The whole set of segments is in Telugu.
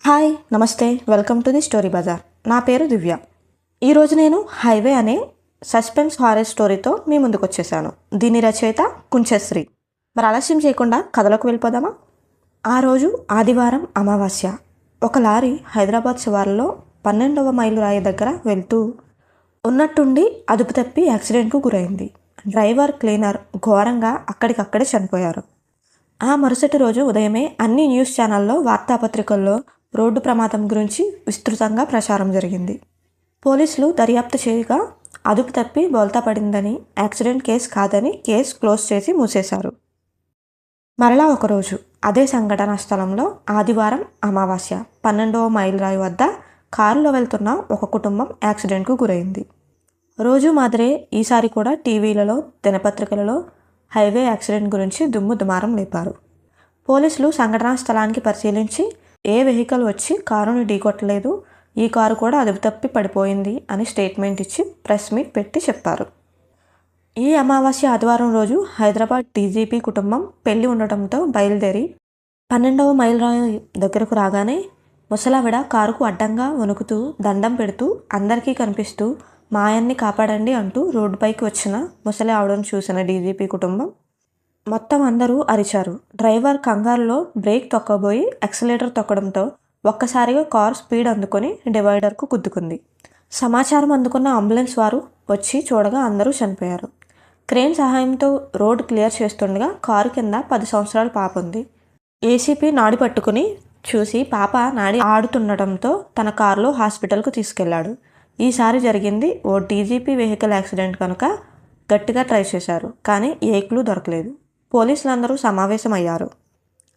హాయ్ నమస్తే welcome to the Story Bazaar. నా పేరు దివ్య. ఈరోజు నేను హైవే అనే సస్పెన్స్ హారర్ స్టోరీతో మీ ముందుకు వచ్చేసాను. దీని రచయిత కుంచశ్రీ. మరి ఆలస్యం చేయకుండా కథలోకి వెళ్ళిపోదామా? ఆ రోజు ఆదివారం అమావాస్య. ఒక లారీ హైదరాబాద్ శివార్లలో 12వ మైలు రాయి దగ్గర వెళ్తూ ఉన్నట్టుండి అదుపు తప్పి యాక్సిడెంట్కు గురైంది. డ్రైవర్, క్లీనర్ ఘోరంగా అక్కడికక్కడే చనిపోయారు. ఆ మరుసటి రోజు ఉదయమే అన్ని న్యూస్ ఛానల్లో, వార్తాపత్రికల్లో రోడ్డు ప్రమాదం గురించి విస్తృతంగా ప్రచారం జరిగింది. పోలీసులు దర్యాప్తు చేయగా అదుపు తప్పి బోల్తా పడిందని, యాక్సిడెంట్ కేసు కాదని కేసు క్లోజ్ చేసి మూసేశారు. మరలా ఒకరోజు అదే సంఘటనా స్థలంలో ఆదివారం అమావాస్య 12వ మైలు రాయి వద్ద కారులో వెళ్తున్న ఒక కుటుంబం యాక్సిడెంట్కు గురైంది. రోజు మాదిరే ఈసారి కూడా టీవీలలో, దినపత్రికలలో హైవే యాక్సిడెంట్ గురించి దుమ్ము దుమారం లేపారు. పోలీసులు సంఘటనా స్థలానికి పరిశీలించి ఏ వెహికల్ వచ్చి కారును ఢీకొట్టలేదు, ఈ కారు కూడా అదుపు తప్పి పడిపోయింది అని స్టేట్మెంట్ ఇచ్చి ప్రెస్ మీట్ పెట్టి చెప్పారు. ఈ అమావాస్య ఆదివారం రోజు హైదరాబాద్ డీజీపీ కుటుంబం పెళ్లి ఉండటంతో బయలుదేరి 12వ మైలు రాయి దగ్గరకు రాగానే ముసలావిడ కారుకు అడ్డంగా వణుకుతూ దండం పెడుతూ అందరికీ కనిపిస్తూ మా ఆయన్ని కాపాడండి అంటూ రోడ్డుపైకి వచ్చిన ముసలి ఆవిడను చూసిన డీజీపీ కుటుంబం మొత్తం అందరూ అరిచారు. డ్రైవర్ కంగారులో బ్రేక్ తొక్కబోయి యాక్సిలేటర్ తొక్కడంతో ఒక్కసారిగా కారు స్పీడ్ అందుకొని డివైడర్కు గుద్దుకుంది. సమాచారం అందుకున్న అంబులెన్స్ వారు వచ్చి చూడగా అందరూ చనిపోయారు. క్రేన్ సహాయంతో రోడ్ క్లియర్ చేస్తుండగా కారు కింద 10 సంవత్సరాల పాప ఉంది. ఏసీపీ నాడి పట్టుకుని చూసి పాప నాడి ఆడుతుండటంతో తన కారులో హాస్పిటల్కు తీసుకెళ్లాడు. ఈసారి జరిగింది ఓ డీజీపీ వెహికల్ యాక్సిడెంట్ కనుక గట్టిగా ట్రై చేశారు, కానీ ఏ క్లూ దొరకలేదు. పోలీసులందరూ సమావేశమయ్యారు.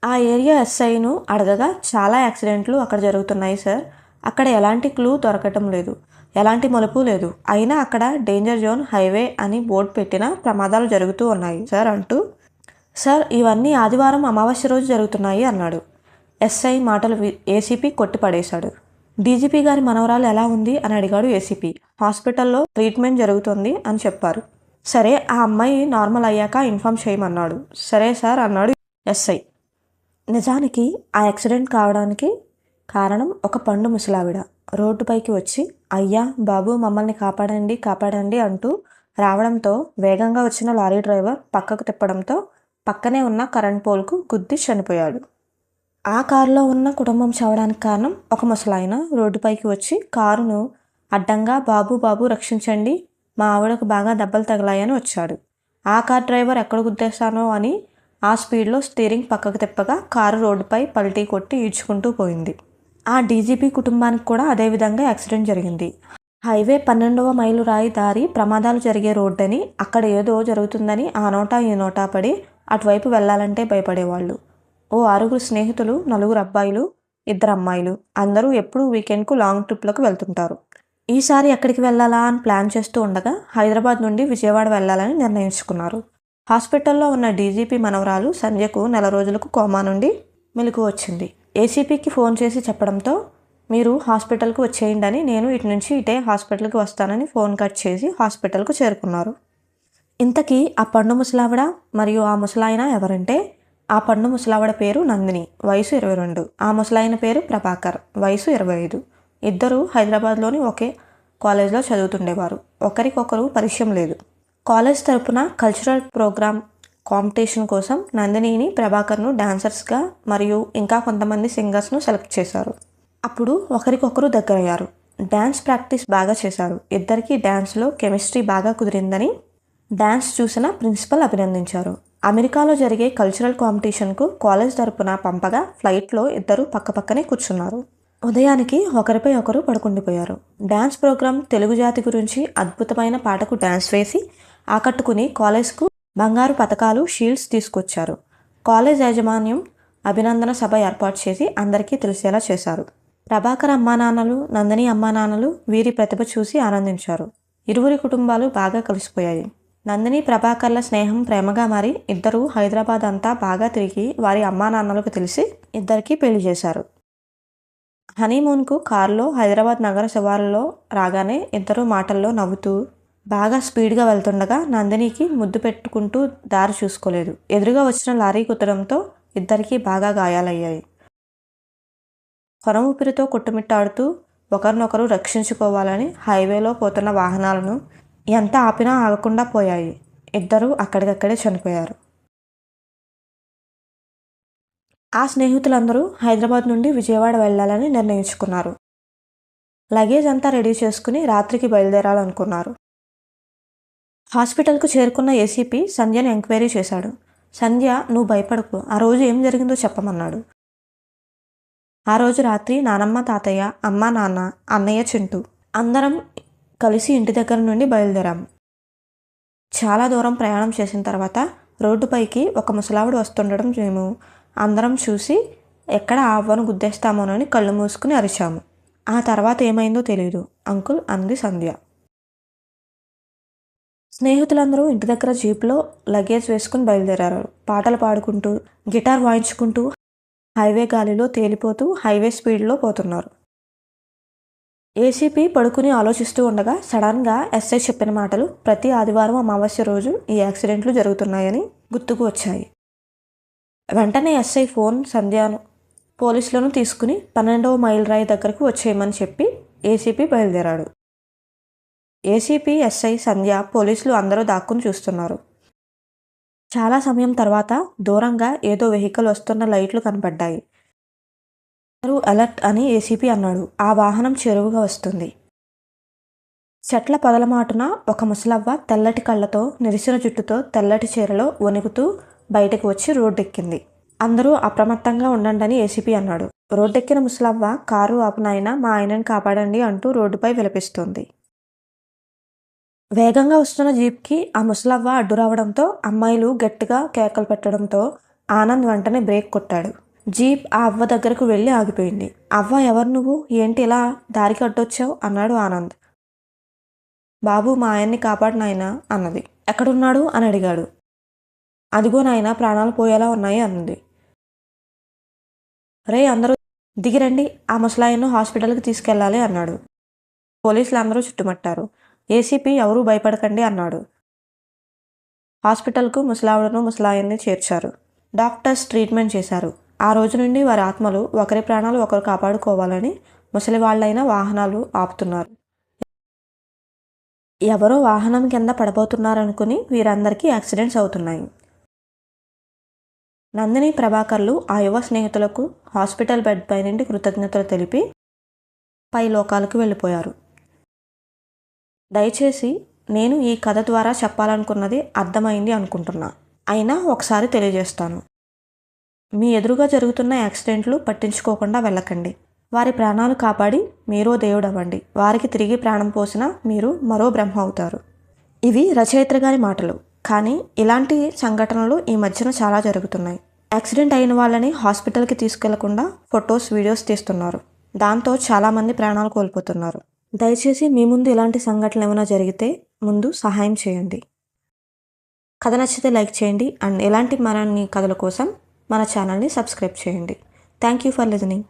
ఆ ఏరియా ఎస్ఐను అడగగా చాలా యాక్సిడెంట్లు అక్కడ జరుగుతున్నాయి సార్, అక్కడ ఎలాంటి క్లూ దొరకటం లేదు, ఎలాంటి మలుపు లేదు, అయినా అక్కడ డేంజర్ జోన్ హైవే అని బోర్డు పెట్టిన ప్రమాదాలు జరుగుతూ ఉన్నాయి సార్ అంటూ, సార్ ఇవన్నీ ఆదివారం అమావాస్య రోజు జరుగుతున్నాయి అన్నాడు. ఎస్ఐ మాటలు ఏసీపీ కొట్టిపడేశాడు. డీజీపీ గారి మనవరాలు ఎలా ఉంది అని అడిగాడు ఏసీపీ. హాస్పిటల్లో ట్రీట్మెంట్ జరుగుతుంది అని చెప్పారు. సరే ఆ అమ్మాయి నార్మల్ అయ్యాక ఇన్ఫామ్ చేయమన్నాడు. సరే సార్ అన్నాడు ఎస్ఐ. నిజానికి ఆ యాక్సిడెంట్ కావడానికి కారణం ఒక పండు ముసలావిడ రోడ్డుపైకి వచ్చి అయ్యా బాబు మమ్మల్ని కాపాడండి కాపాడండి అంటూ రావడంతో వేగంగా వచ్చిన లారీ డ్రైవర్ పక్కకు తిప్పడంతో పక్కనే ఉన్న కరెంట్ పోల్కు గుద్ది చనిపోయాడు. ఆ కారులో ఉన్న కుటుంబం చావడానికి కారణం ఒక ముసలాయన రోడ్డుపైకి వచ్చి కారును అడ్డంగా బాబు బాబు రక్షించండి, మా ఆవిడకు బాగా దెబ్బలు తగిలాయని వచ్చాడు. ఆ కార్ డ్రైవర్ ఎక్కడ గుద్దేశానో అని ఆ స్పీడ్లో స్టీరింగ్ పక్కకు తిప్పగా కారు రోడ్డుపై పల్టీ కొట్టి ఈడ్చుకుంటూ పోయింది. ఆ డీజీపీ కుటుంబానికి కూడా అదేవిధంగా యాక్సిడెంట్ జరిగింది. హైవే 12వ మైలు రాయి దారి ప్రమాదాలు జరిగే రోడ్డని, అక్కడ ఏదో జరుగుతుందని ఆ నోటా ఈ నోటా పడి అటువైపు వెళ్ళాలంటే భయపడేవాళ్ళు. ఓ 6 స్నేహితులు, 4 అబ్బాయిలు, 2 అమ్మాయిలు అందరూ ఎప్పుడూ వీకెండ్కు లాంగ్ ట్రిప్లకు వెళ్తుంటారు. ఈసారి ఎక్కడికి వెళ్ళాలా అని ప్లాన్ చేస్తూ ఉండగా హైదరాబాద్ నుండి విజయవాడ వెళ్ళాలని నిర్ణయించుకున్నారు. హాస్పిటల్లో ఉన్న డీజీపీ మనవరాలు సంధ్యకు 4 రోజులకు కోమా నుండి మెలకు వచ్చింది. ఏసీపీకి ఫోన్ చేసి చెప్పడంతో మీరు హాస్పిటల్కు వచ్చేయండి అని, నేను ఇటు నుంచి ఇటే హాస్పిటల్కి వస్తానని ఫోన్ కట్ చేసి హాస్పిటల్కు చేరుకున్నారు. ఇంతకీ ఆ పండు ముసలావిడ మరియు ఆ ముసలాయన ఎవరంటే, ఆ పండు ముసలావిడ పేరు నందిని, వయసు 22. ఆ ముసలాయన పేరు ప్రభాకర్, వయసు 25. ఇద్దరూ హైదరాబాద్లోని ఒకే కాలేజ్లో చదువుతుండేవారు. ఒకరికొకరు పరిచయం లేదు. కాలేజ్ తరపున కల్చరల్ ప్రోగ్రామ్ కాంపిటీషన్ కోసం నందినిని, ప్రభాకర్ను డాన్సర్స్గా మరియు ఇంకా కొంతమంది సింగర్స్ను సెలెక్ట్ చేశారు. అప్పుడు ఒకరికొకరు దగ్గరయ్యారు. డ్యాన్స్ ప్రాక్టీస్ బాగా చేశారు. ఇద్దరికీ డ్యాన్స్లో కెమిస్ట్రీ బాగా కుదిరిందని డ్యాన్స్ చూసిన ప్రిన్సిపల్ అభినందించారు. అమెరికాలో జరిగే కల్చరల్ కాంపిటీషన్కు కాలేజ్ తరపున పంపగా ఫ్లైట్లో ఇద్దరు పక్కపక్కనే కూర్చున్నారు. ఉదయానికి ఒకరిపై ఒకరు పడుకుండిపోయారు. డ్యాన్స్ ప్రోగ్రాం తెలుగు జాతి గురించి అద్భుతమైన పాటకు డ్యాన్స్ వేసి ఆకట్టుకుని కాలేజ్కు బంగారు పతకాలు, షీల్డ్స్ తీసుకొచ్చారు. కాలేజ్ యాజమాన్యం అభినందన సభ ఏర్పాటు చేసి అందరికీ తెలిసేలా చేశారు. ప్రభాకర్ అమ్మానాన్నలు, నందిని అమ్మానాన్నలు వీరి ప్రతిభ చూసి ఆనందించారు. ఇరువురి కుటుంబాలు బాగా కలిసిపోయాయి. నందిని, ప్రభాకర్ల స్నేహం ప్రేమగా మారి ఇద్దరూ హైదరాబాద్ అంతా బాగా తిరిగి వారి అమ్మానాన్నలకు తెలిసి ఇద్దరికీ పెళ్లి చేశారు. హనీమూన్కు కారులో హైదరాబాద్ నగర శివార్లలో రాగానే ఇద్దరు మాటల్లో నవ్వుతూ బాగా స్పీడ్గా వెళ్తుండగా నందినికి ముద్దు పెట్టుకుంటూ దారి చూసుకోలేదు. ఎదురుగా వచ్చిన లారీ గుద్దడంతో ఇద్దరికీ బాగా గాయాలయ్యాయి. కొన ఊపిరితో కొట్టుమిట్టాడుతూ ఒకరినొకరు రక్షించుకోవాలని హైవేలో పోతున్న వాహనాలను ఎంత ఆపినా ఆగకుండా పోయాయి. ఇద్దరూ అక్కడికక్కడే చనిపోయారు. ఆ స్నేహితులందరూ హైదరాబాద్ నుండి విజయవాడ వెళ్ళాలని నిర్ణయించుకున్నారు. లగేజ్ అంతా రెడీ చేసుకుని రాత్రికి బయలుదేరాలనుకున్నారు. హాస్పిటల్కు చేరుకున్న ఏసీపీ సంధ్యని ఎంక్వైరీ చేశాడు. సంధ్య, నువ్వు భయపడకు, ఆ రోజు ఏం జరిగిందో చెప్పమన్నాడు. ఆ రోజు రాత్రి నానమ్మ, తాతయ్య, అమ్మ, నాన్న, అన్నయ్య, చింటూ అందరం కలిసి ఇంటి దగ్గర నుండి బయలుదేరాం. చాలా దూరం ప్రయాణం చేసిన తర్వాత రోడ్డుపైకి ఒక ముసలావిడ వస్తుండడం మేము అందరం చూసి ఎక్కడ ఆవ్వను గుద్దేస్తామోనని కళ్ళు మూసుకుని అరిచాము. ఆ తర్వాత ఏమైందో తెలియదు అంకుల్, అంది సంధ్య. స్నేహితులందరూ ఇంటి దగ్గర జీప్లో లగేజ్ వేసుకుని బయలుదేరారు. పాటలు పాడుకుంటూ, గిటార్ వాయించుకుంటూ హైవే గాలిలో తేలిపోతూ హైవే స్పీడ్లో పోతున్నారు. ఏసీపీ పడుకుని ఆలోచిస్తూ ఉండగా సడన్గా ఎస్ఐ చెప్పిన మాటలు ప్రతి ఆదివారం అమావాస్య రోజు ఈ యాక్సిడెంట్లు జరుగుతున్నాయని గుర్తుకు వచ్చాయి. వెంటనే ఎస్ఐ ఫోన్ సంధ్యను పోలీసులను తీసుకుని 12వ మైల్ రాయి దగ్గరకు వచ్చేయమని చెప్పి ఏసీపీ బయలుదేరాడు. ఏసీపీ, ఎస్ఐ, సంధ్య, పోలీసులు అందరూ దాక్కుని చూస్తున్నారు. చాలా సమయం తర్వాత దూరంగా ఏదో వెహికల్ వస్తున్న లైట్లు కనపడ్డాయి. అందరూ అలర్ట్ అని ఏసీపీ అన్నాడు. ఆ వాహనం చెరువుగా వస్తుంది. చెట్ల పొదలమాటున ఒక ముసలవ్వ తెల్లటి కళ్ళతో, నెరిసిన జుట్టుతో, తెల్లటి చీరలో వణుకుతూ బయటకు వచ్చి రోడ్డెక్కింది. అందరూ అప్రమత్తంగా ఉండండి అని ఏసీపీ అన్నాడు. రోడ్డెక్కిన ముసలవ్వ, కారు ఆపు నాయనా, మా ఆయనని కాపాడండి అంటూ రోడ్డుపై విలపిస్తోంది. వేగంగా వస్తున్న జీప్కి ఆ ముసలవ్వ అడ్డు రావడంతో అమ్మాయిలు గట్టిగా కేకలు పెట్టడంతో ఆనంద్ వెంటనే బ్రేక్ కొట్టాడు. జీప్ ఆ అవ్వ దగ్గరకు వెళ్ళి ఆగిపోయింది. అవ్వ, ఎవరు నువ్వు, ఏంటి ఇలా దారికి అడ్డొచ్చావు అన్నాడు ఆనంద్. బాబు, మా ఆయన్ని కాపాడు నాయనా అన్నది. ఎక్కడున్నాడు అని అడిగాడు. అదిగో నాయనా, ప్రాణాలు పోయేలా ఉన్నాయి అన్నది. రే, అందరూ దిగిరండి, ఆ ముసలాయన్ను హాస్పిటల్కి తీసుకెళ్ళాలి అన్నాడు. పోలీసులు అందరూ చుట్టుముట్టారు. ఏసీపీ, ఎవరూ భయపడకండి అన్నాడు. హాస్పిటల్కు ముసలావిడను, ముసలాయన్ని చేర్చారు. డాక్టర్స్ ట్రీట్మెంట్ చేశారు. ఆ రోజు నుండి వారి ఆత్మలు ఒకరి ప్రాణాలు ఒకరు కాపాడుకోవాలని ముసలివాళ్లైన వాహనాలు ఆపుతున్నారు. ఎవరో వాహనం కింద పడబోతున్నారనుకుని వీరందరికీ యాక్సిడెంట్స్ అవుతున్నాయి. నందిని, ప్రభాకర్లు ఆ యువ స్నేహితులకు హాస్పిటల్ బెడ్ పై నుండి కృతజ్ఞతలు తెలిపి పై లోకాలకు వెళ్ళిపోయారు. దయచేసి నేను ఈ కథ ద్వారా చెప్పాలనుకున్నది అర్థమైంది అనుకుంటున్నా. అయినా ఒకసారి తెలియజేస్తాను. మీ ఎదురుగా జరుగుతున్న యాక్సిడెంట్లు పట్టించుకోకుండా వెళ్ళకండి. వారి ప్రాణాలు కాపాడి మీరో దేవుడవ్వండి. వారికి తిరిగి ప్రాణం పోసినా మీరు మరో బ్రహ్మ అవుతారు. ఇవి రచయిత్రి గారి మాటలు. కానీ ఇలాంటి సంఘటనలు ఈ మధ్యన చాలా జరుగుతున్నాయి. యాక్సిడెంట్ అయిన వాళ్ళని హాస్పిటల్కి తీసుకెళ్లకుండా ఫొటోస్, వీడియోస్ తీస్తున్నారు. దాంతో చాలామంది ప్రాణాలు కోల్పోతున్నారు. దయచేసి మీ ముందు ఇలాంటి సంఘటనలు ఏమైనా జరిగితే ముందు సహాయం చేయండి. కథ నచ్చితే లైక్ చేయండి అండ్ ఇలాంటి మరిన్ని కథల కోసం మన ఛానల్ని సబ్స్క్రైబ్ చేయండి. Thank you for listening.